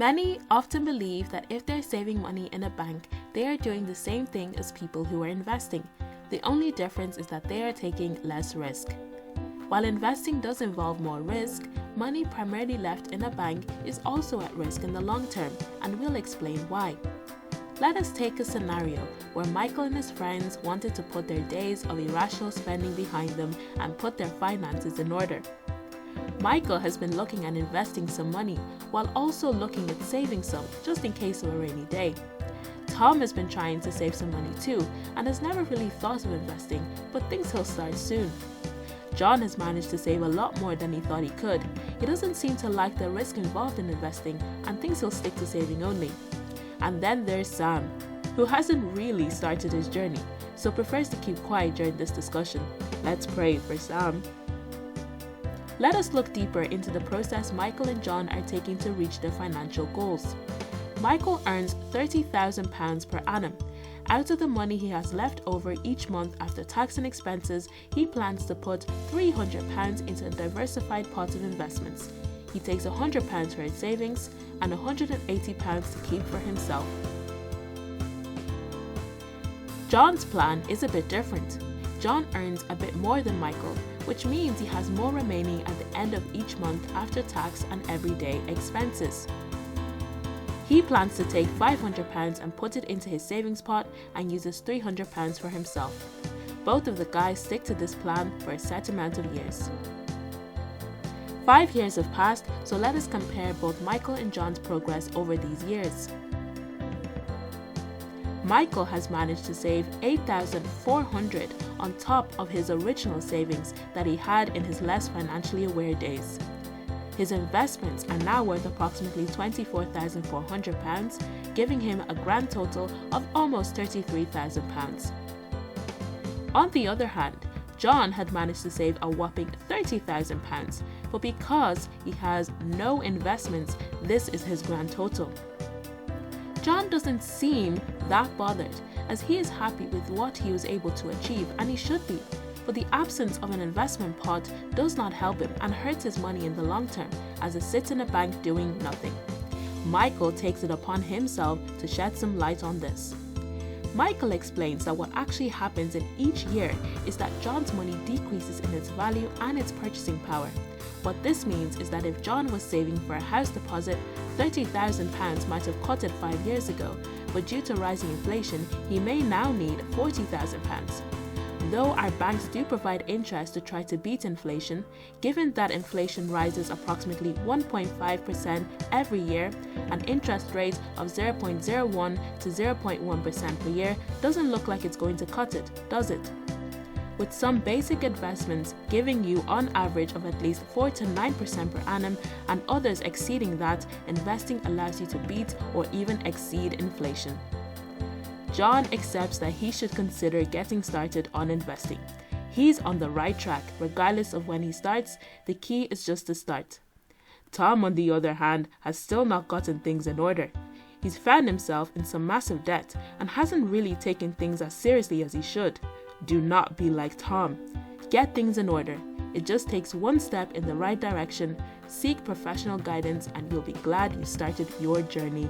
Many often believe that if they're saving money in a bank, they are doing the same thing as people who are investing. The only difference is that they are taking less risk. While investing does involve more risk, money primarily left in a bank is also at risk in the long term, and we'll explain why. Let us take a scenario where Michael and his friends wanted to put their days of irrational spending behind them and put their finances in order. Michael has been looking at investing some money while also looking at saving some just in case of a rainy day. Tom has been trying to save some money too and has never really thought of investing, but thinks he'll start soon. John has managed to save a lot more than he thought he could. He doesn't seem to like the risk involved in investing and thinks he'll stick to saving only. And then there's Sam, who hasn't really started his journey, so prefers to keep quiet during this discussion. Let's pray for Sam. Let us look deeper into the process Michael and John are taking to reach their financial goals. Michael earns £30,000 per annum. Out of the money he has left over each month after tax and expenses, he plans to put £300 into a diversified pot of investments. He takes £100 for his savings and £180 to keep for himself. John's plan is a bit different. John earns a bit more than Michael, which means he has more remaining at the end of each month after tax and everyday expenses. He plans to take £500 and put it into his savings pot and uses £300 for himself. Both of the guys stick to this plan for a set amount of years. 5 years have passed, so let us compare both Michael and John's progress over these years. Michael has managed to save $8,400 on top of his original savings that he had in his less financially aware days. His investments are now worth approximately £24,400, giving him a grand total of almost £33,000. On the other hand, John had managed to save a whopping £30,000, but because he has no investments, this is his grand total. John doesn't seem that bothered, as he is happy with what he was able to achieve, and he should be, but the absence of an investment pot does not help him and hurts his money in the long term, as it sits in a bank doing nothing. Michael takes it upon himself to shed some light on this. Michael explains that what actually happens in each year is that John's money decreases in its value and its purchasing power. What this means is that if John was saving for a house deposit, £30,000 might have cut it 5 years ago, but due to rising inflation, he may now need £40,000. Though our banks do provide interest to try to beat inflation, given that inflation rises approximately 1.5% every year, an interest rate of 0.01 to 0.1% per year doesn't look like it's going to cut it, does it? With some basic investments giving you on average of at least 4 to 9% per annum and others exceeding that, investing allows you to beat or even exceed inflation. John accepts that he should consider getting started on investing. He's on the right track, regardless of when he starts. The key is just to start. Tom, on the other hand, has still not gotten things in order. He's found himself in some massive debt and hasn't really taken things as seriously as he should. Do not be like Tom. Get things in order. It just takes one step in the right direction. Seek professional guidance and you'll be glad you started your journey.